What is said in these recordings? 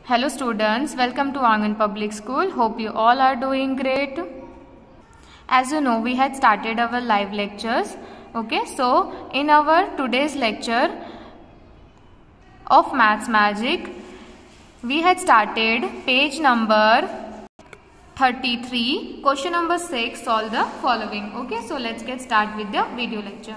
Hello students, welcome to Angan Public School. Hope you all are doing great. As you know, we had started our live lectures. Okay, so in our today's lecture of Maths Magic, we had started page number 33, question number 6, solve the following. Okay, so let's get started with the video lecture.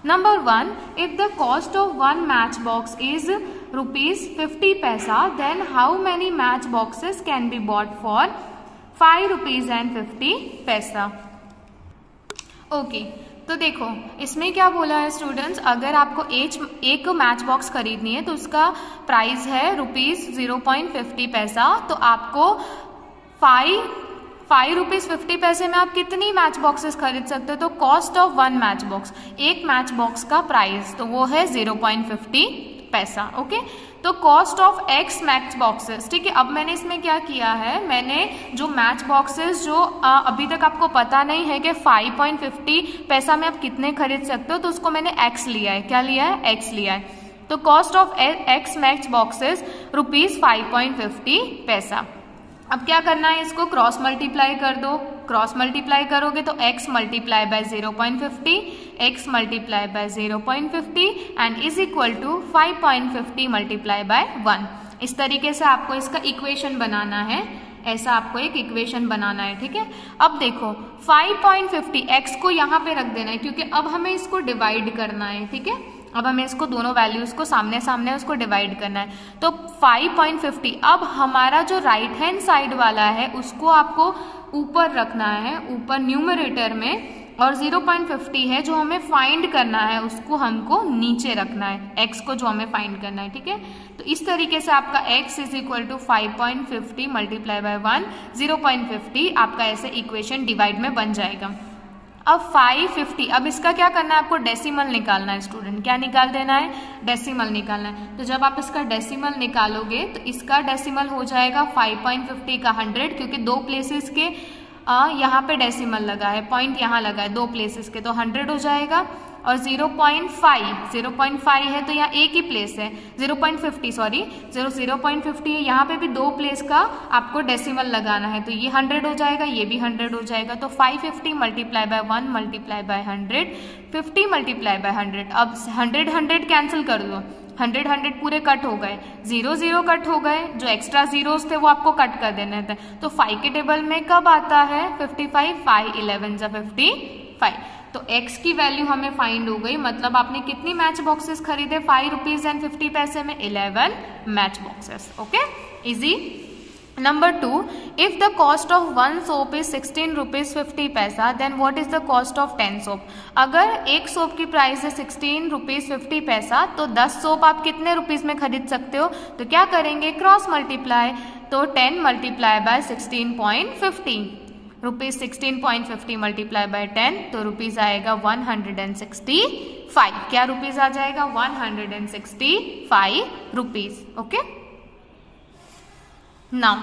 Number 1, if the cost of one matchbox is rupees 50 paisa, then how many matchboxes can be bought for 5 rupees and 50 पैसा? Okay, तो देखो इसमें क्या बोला है students, अगर आपको एक मैच बॉक्स खरीदनी है तो उसका प्राइस है रुपीज 0.50 पैसा, तो आपको 5 रुपीज 50 पैसे में आप कितनी मैच बॉक्सेस खरीद सकते हो? तो cost of one match box, एक मैच बॉक्स का प्राइस तो वो है 0.50 पैसा. ओके, तो cost of x match boxes. ठीक है, अब मैंने इसमें क्या किया है, मैंने जो मैच बॉक्सेस जो अभी तक आपको पता नहीं है कि 5.50 पैसा में आप कितने खरीद सकते हो, तो उसको मैंने एक्स लिया है. क्या लिया है? एक्स लिया है. तो cost of x match boxes rupees 5.50 पैसा. अब क्या करना है, इसको क्रॉस मल्टीप्लाई कर दो. क्रॉस मल्टीप्लाई करोगे तो x multiply by 0.50, x multiply by 0.50 and is equal to 5.50 multiply by 1. इस तरीके से आपको इसका इक्वेशन बनाना है. ऐसा आपको एक इक्वेशन बनाना है. ठीक है, अब देखो 5.50 x को यहाँ पे रख देना है क्योंकि अब हमें इसको डिवाइड करना है. ठीक है, अब हमें इसको दोनों वैल्यूज को सामने सामने उसको डिवाइड करना है. तो 5.50, अब हमारा जो राइट हैंड साइड वाला है उसको आपको ऊपर रखना है, ऊपर न्यूमरेटर में, और 0.50 है जो हमें फाइंड करना है उसको हमको नीचे रखना है, x को जो हमें फाइंड करना है. ठीक है, तो इस तरीके से आपका x is equal to 5.50 multiply by 1, 0.50 आपका ऐसे इक्वेशन डिवाइड में बन जाएगा. अब 550, अब इसका क्या करना है, आपको डेसिमल निकालना है. स्टूडेंट क्या निकाल देना है? डेसिमल निकालना है. तो जब आप इसका डेसिमल निकालोगे तो इसका डेसिमल हो जाएगा 5.50 का 100, क्योंकि दो प्लेसेस के यहाँ पे डेसिमल लगा है, पॉइंट यहाँ लगा है दो प्लेसेस के, तो 100 हो जाएगा. और 0.5 है तो यहाँ एक ही प्लेस है, 0.50 सॉरी 0.50 है, यहाँ पे भी दो प्लेस का आपको डेसिमल लगाना है, तो ये 100 हो जाएगा, ये भी 100 हो जाएगा. तो 550 multiply by 1 multiply bye 100, 50 multiply by 100. अब 100 कैंसिल कर दो, 100 पूरे कट हो गए, 0 कट हो गए, जो एक्स्ट्रा जीरोस थे वो आपको कट कर देने थे. तो 5 के टेबल में कब आता है? 55, 5 11 जा 55. तो x की वैल्यू हमें फाइंड हो गई. मतलब आपने कितनी मैच बॉक्सेस खरीदे 5 रुपीज एंड 50 पैसे में? 11 match boxes. Okay, easy. Number 2, if the cost of one soap is 16 rupees 50 पैसा, then what is the cost of 10 soap? अगर एक सोप की प्राइस है 16 रुपीज 50 पैसा, तो 10 सोप आप कितने रुपीज में खरीद सकते हो? तो क्या करेंगे, क्रॉस मल्टीप्लाई. तो 10 multiply by 16.50, rupees 16.50 multiply by 10, तो रुपीज आएगा 165. क्या रुपीज आ जाएगा? 165 rupees. Okay, now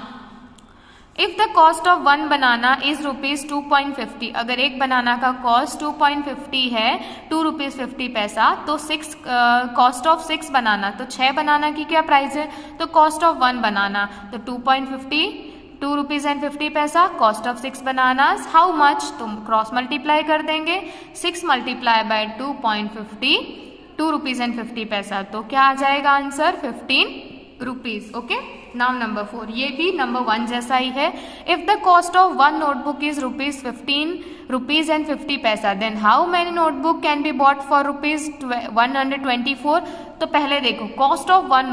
if the cost of one banana is rupees 2.50, अगर एक बनाना का कॉस्ट 2.50 है, 2 रुपीज 50 पैसा, तो कॉस्ट ऑफ 6 बनाना, तो 6 बनाना की क्या प्राइस है? तो कॉस्ट ऑफ 1 बनाना, तो 2.50, 2 रुपीज एंड 50 पैसा. Cost of 6 banana how much? तो क्रॉस मल्टीप्लाई कर देंगे. 6 मल्टीप्लाई बाय 2.50, 2 रुपीज एंड 50 पैसा, तो क्या आ जाएगा answer? 15 rupees. Okay, now number 4, ये भी नंबर 1 जैसा ही है. If the cost of one notebook is rupees 15 rupees and 50 paisa, then how many notebook can be bought for rupees 124? तो पहले देखो कॉस्ट ऑफ वन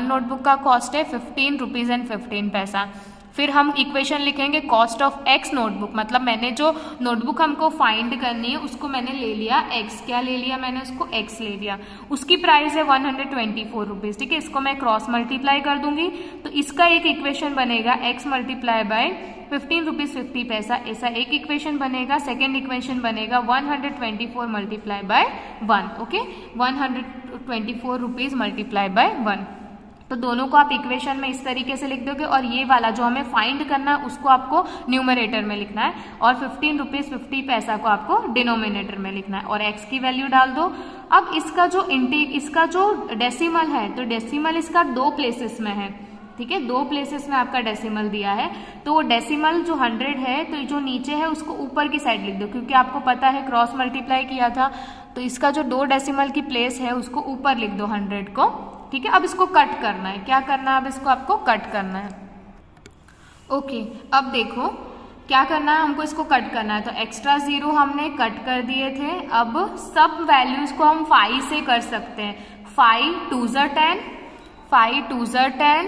नोटबुक का कॉस्ट है 15 रुपीज एंड 15 पैसा. फिर हम इक्वेशन लिखेंगे कॉस्ट ऑफ एक्स नोटबुक, मतलब मैंने जो नोटबुक हमको फाइंड करनी है उसको मैंने ले लिया एक्स. क्या ले लिया मैंने? उसको एक्स ले लिया. उसकी प्राइस है 124 रुपीज. ठीक है, इसको मैं क्रॉस मल्टीप्लाई कर दूंगी, तो इसका एक इक्वेशन बनेगा एक्स मल्टीप्लाई बाय 15 रुपीज 50 पैसा, ऐसा एक इक्वेशन बनेगा. सेकेंड इक्वेशन बनेगा 124 multiply by 1. Okay, 124 rupees multiply by 1. तो दोनों को आप इक्वेशन में इस तरीके से लिख दोगे, और ये वाला जो हमें फाइंड करना है उसको आपको न्यूमरेटर में लिखना है, और 15 रुपीज 50 पैसा को आपको डिनोमिनेटर में लिखना है, और x की वैल्यू डाल दो. अब इसका जो डेसिमल है, तो डेसिमल इसका 2 प्लेसेस में है. ठीक है, 2 प्लेसेस में आपका डेसिमल दिया है, तो वो डेसिमल जो 100 है तो जो नीचे है उसको ऊपर की साइड लिख दो, क्योंकि आपको पता है क्रॉस मल्टीप्लाई किया था, तो इसका जो 2 डेसिमल की प्लेस है उसको ऊपर लिख दो 100 को। ठीक है, अब इसको कट करना है, क्या करना है, अब इसको आपको कट करना है। ओके, अब देखो क्या करना है, हमको इसको कट करना है, तो एक्स्ट्रा 0 हमने कट कर दिए थे। अब सब वैल्यूज को हम 5 से कर सकते हैं। 5 2 ज़ा 10, 5 2 ज़ा 10,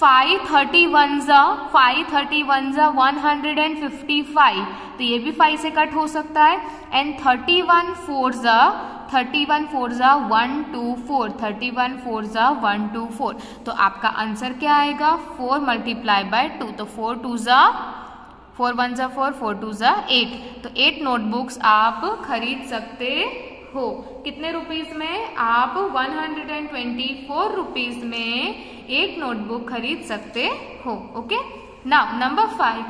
5 31 ज़ा 155, तो ये भी 5 से कट हो सकता है। एंड 31 4 ज़ा 124, 31 4 ज़ा 124, तो आपका आंसर क्या आएगा, 4 मल्टीप्लाई बाय 2, तो 4 2 ज़ा 4 1 ज़ा 4, 4 2 ज़ा 8, तो 8 नोटबुक्स आप खरीद सकते हो। कितने रुपीज में, आप 124 रुपीज में 8 नोटबुक खरीद सकते हो। Okay, now number 5,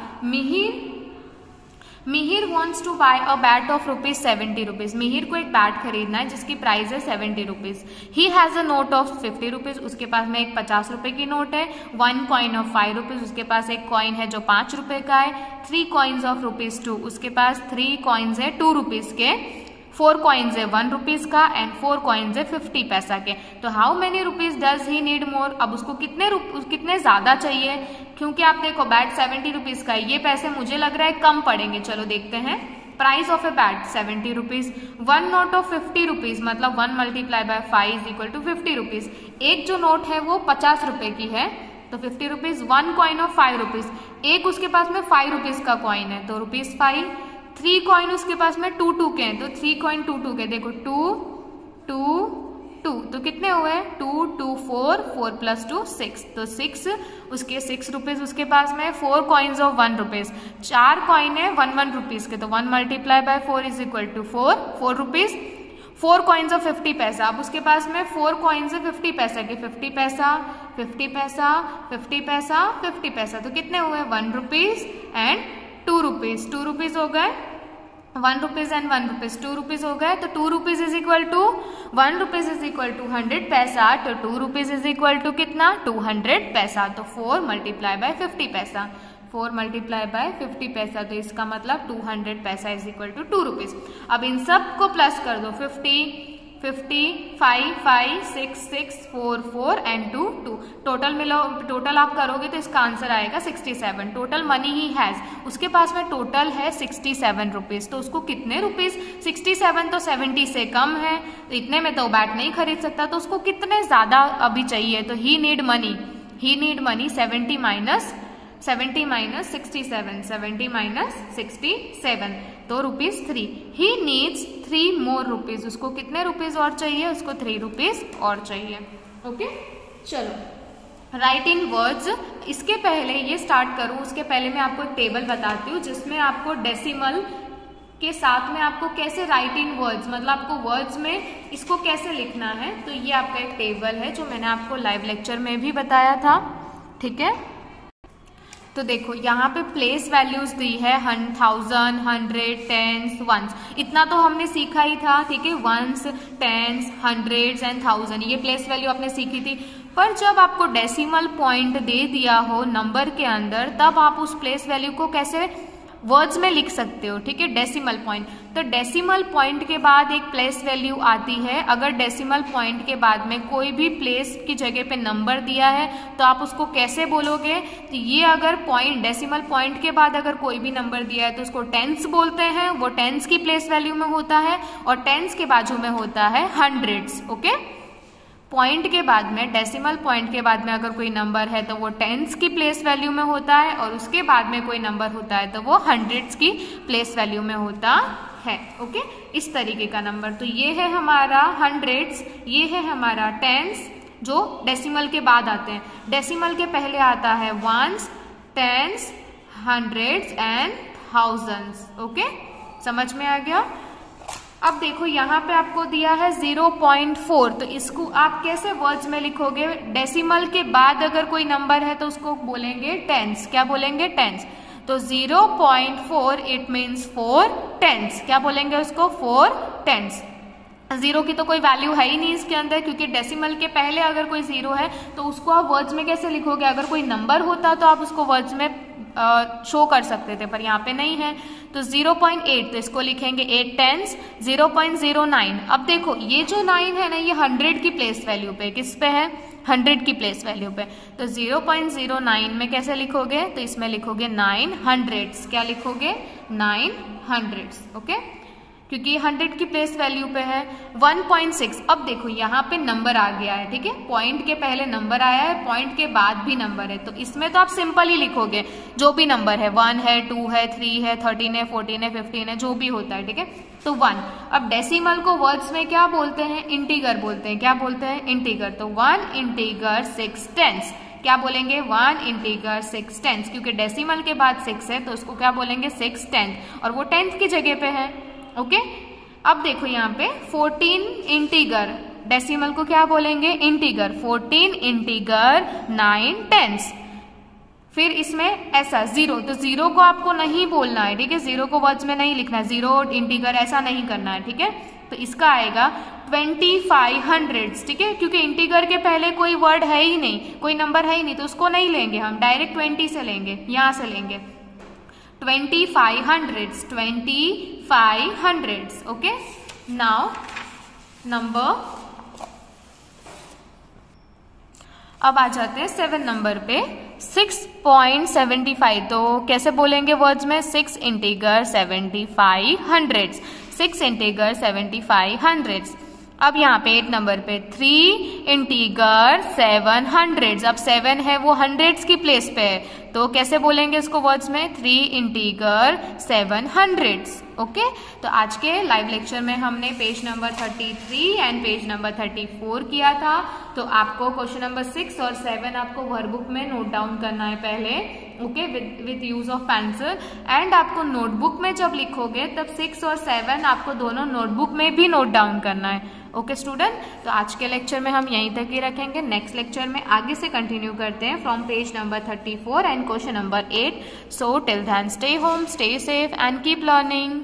Mihir wants to buy a bat of ₹70। Mihir को एक बैट खरीदना है जिसकी प्राइस है ₹70। He has a note of ₹50, उसके पास में एक 50 रुपए की नोट है। 1 कॉइन ऑफ ₹5, उसके पास एक कॉइन है जो 5 रुपए का है। 3 कॉइन्स ऑफ ₹2, उसके पास 3 कॉइन्स है 2 रुपीज के। 4 कॉइन्स है 1 रुपीज का एंड 4 कॉइन्स है 50 पैसा के। तो how many rupees does he need more, अब उसको कितने ज्यादा चाहिए, क्योंकि आप देखो बैट 70 रुपीज का है, ये पैसे मुझे लग रहा है कम पड़ेंगे। चलो देखते हैं, price of a bat 70 rupees, 1 note of 50 rupees, मतलब 1 multiply by 5 is equal to 50 rupees. एक जो नोट है वो 50 रुपए की है, तो 50 रुपीज। 1 कॉइन ऑफ 5 रुपीज, एक उसके पास में 5 रुपीज का कॉइन है, तो ₹5। 3 कॉइन उसके पास में 2 2 के हैं, तो 3 कॉइन 2 2 के, देखो 2 2 2, तो कितने हुए, 2 2 4, 4 + 2 6, तो 6 उसके 6 रुपीज उसके पास में। 4 कॉइन्स ऑफ 1 रुपीज, 4 कॉइन है 1 1 रुपीज के, तो 1 multiply by 4 is equal to 4 rupees. 4 coins of 50 paisa, अब उसके पास में 4 कॉइन्स है 50 पैसा के, 50 पैसा 50 पैसा 50 पैसा 50 पैसा, तो कितने हुए, 1 रुपीज एंड 2 रुपीज। 2 रुपीज हो गए, 1 रुपीज एंड 1 रुपीज, 2 रुपीज हो गए, तो 2 rupees is equal to 1 rupees is equal to 100 paisa, तो 2 रुपीज इज इक्वल टू कितना, 200 पैसा। तो 4 मल्टीप्लाई बाय 50 पैसा, 4 मल्टीप्लाई बाय 50 पैसा, तो इसका मतलब 200 पैसा इज इक्वल टू 2 रुपीज। अब इन सब को प्लस कर दो, 50 5 5 6 6 4 4 एंड 2 2, टोटल आप करोगे तो इसका आंसर आएगा 67। टोटल मनी ही हैज, उसके पास में टोटल है 67 रुपीज, तो उसको कितने रुपीज, 67 तो 70 से कम है, तो इतने में तो बैट नहीं खरीद सकता, तो उसको कितने ज्यादा अभी चाहिए, तो ही नीड मनी 70 माइनस 67, 70 माइनस 67, तो ₹3। ही नीड्स 3 मोर रुपीज, उसको कितने रुपीज और चाहिए, उसको 3 रुपीज और चाहिए। ओके, चलो राइट इन वर्ड्स। इसके पहले ये स्टार्ट करूं उसके पहले मैं आपको एक टेबल बताती हूँ जिसमें आपको डेसिमल के साथ में आपको कैसे राइट इन वर्ड्स, मतलब आपको वर्ड्स में इसको कैसे लिखना है, तो ये आपका एक टेबल है जो मैंने आपको लाइव लेक्चर में भी बताया था। ठीक है, तो देखो यहाँ पे प्लेस वैल्यूज दी है 1000, 100, टेंस, वंस, इतना तो हमने सीखा ही था। ठीक है, वंस, टेंस, हंड्रेड्स एंड 1000, ये प्लेस वैल्यू आपने सीखी थी। पर जब आपको डेसिमल पॉइंट दे दिया हो नंबर के अंदर, तब आप उस प्लेस वैल्यू को कैसे वर्ड्स में लिख सकते हो। ठीक है, डेसिमल पॉइंट, तो डेसिमल पॉइंट के बाद एक प्लेस वैल्यू आती है। अगर डेसिमल पॉइंट के बाद में कोई भी प्लेस की जगह पे नंबर दिया है तो आप उसको कैसे बोलोगे, तो ये अगर पॉइंट डेसिमल पॉइंट के बाद अगर कोई भी नंबर दिया है तो उसको टेंस बोलते हैं, वो टेंस की प्लेस वैल्यू में होता है, और टेंस के बाजू में होता है हंड्रेड्स। ओके, पॉइंट के बाद में, डेसिमल पॉइंट के बाद में अगर कोई नंबर है तो वो टेंस की प्लेस वैल्यू में होता है, और उसके बाद में कोई नंबर होता है तो वो हंड्रेड्स की प्लेस वैल्यू में होता है। ओके, इस तरीके का नंबर, तो ये है हमारा हंड्रेड्स, ये है हमारा टेंस जो डेसिमल के बाद आते हैं। डेसिमल के पहले आता है ones, tens, hundreds and thousands. Okay, समझ में आ गया। अब देखो यहाँ पे आपको दिया है 0.4, तो इसको आप कैसे वर्ड्स में लिखोगे, डेसिमल के बाद अगर कोई नंबर है तो उसको बोलेंगे टेंस। क्या बोलेंगे, टेंस। तो 0.4 इट मीन्स 4 टेंस, क्या बोलेंगे उसको, 4 टेंस। जीरो की तो कोई वैल्यू है ही नहीं इसके अंदर, क्योंकि डेसिमल के पहले अगर कोई जीरो है तो उसको आप वर्ड्स में कैसे लिखोगे? अगर कोई नंबर होता तो आप उसको वर्ड्स में शो कर सकते थे, पर यहाँ पे नहीं है। तो 0.8 तो इसको लिखेंगे 8 टेंस। 0.09, अब देखो ये जो 9 है ना, ये 100 की प्लेस वैल्यू पे, किस पे है? 100 की प्लेस वैल्यू पे। तो 0.09 में कैसे लिखोगे? तो इसमें लिखोगे 9 हंड्रेड्स। क्या लिखोगे? 9 हंड्रेड्स। ओके, क्योंकि 100 की प्लेस वैल्यू पे है। 1.6, अब देखो यहाँ पे नंबर आ गया है, ठीक है, पॉइंट के पहले नंबर आया है, पॉइंट के बाद भी नंबर है, तो इसमें तो आप सिंपल ही लिखोगे जो भी नंबर है, 1 है, 2 है, 3 है, 13 है, 14 है, 15 है, जो भी होता है, ठीक है। तो 1, अब डेसिमल को वर्ड्स में क्या बोलते हैं? इंटीगर बोलते हैं। क्या बोलते हैं? इंटीगर। तो 1 इंटीगर 6 टेंस। क्या बोलेंगे? 1 इंटीगर 6 टेंस, क्योंकि डेसिमल के बाद 6 है तो उसको क्या बोलेंगे? 6 टेंथ, और वो 10th की जगह पे है। ओके, अब देखो यहाँ पे 14 इंटीगर, डेसिमल को क्या बोलेंगे? इंटीगर। 14 integer 9 tens. फिर इसमें ऐसा 0, तो 0 को आपको नहीं बोलना है, ठीक है, 0 को वर्ड्स में नहीं लिखना है, 0 इंटीगर ऐसा नहीं करना है, ठीक है। तो इसका आएगा 2500, ठीक है, क्योंकि इंटीगर के पहले कोई वर्ड है ही नहीं, कोई नंबर है ही नहीं, तो उसको नहीं लेंगे हम, डायरेक्ट 20 से लेंगे, यहां से लेंगे 2500, 2500। ओके, नाउ नंबर, अब आ जाते हैं 7 नंबर पे, 6.75। तो कैसे बोलेंगे वर्ड्स में? 6 इंटीगर 75 हंड्रेड्स, 6 इंटीगर 75 हंड्रेड्स। अब यहाँ पे 8 नंबर पे 3 इंटीगर 7 हंड्रेड्स। अब 7 है वो हंड्रेड्स की प्लेस पे है, तो कैसे बोलेंगे इसको वर्ड्स में? 3 इंटीगर 7 हंड्रेड्स। ओके, तो आज के लाइव लेक्चर में हमने page number 33 and page number 34 किया था। तो आपको क्वेश्चन नंबर 6 और 7 आपको वर्कबुक में नोट डाउन करना है पहले, okay, with use of pencil. And आपको नोटबुक में जब लिखोगे तब 6 और 7 आपको दोनों नोटबुक में भी नोट डाउन करना है। ओके स्टूडेंट, तो आज के लेक्चर में हम यहीं तक ही रखेंगे। नेक्स्ट लेक्चर में आगे से कंटिन्यू करते हैं from page number 34 and question number 8। So till then stay home, stay safe and keep learning.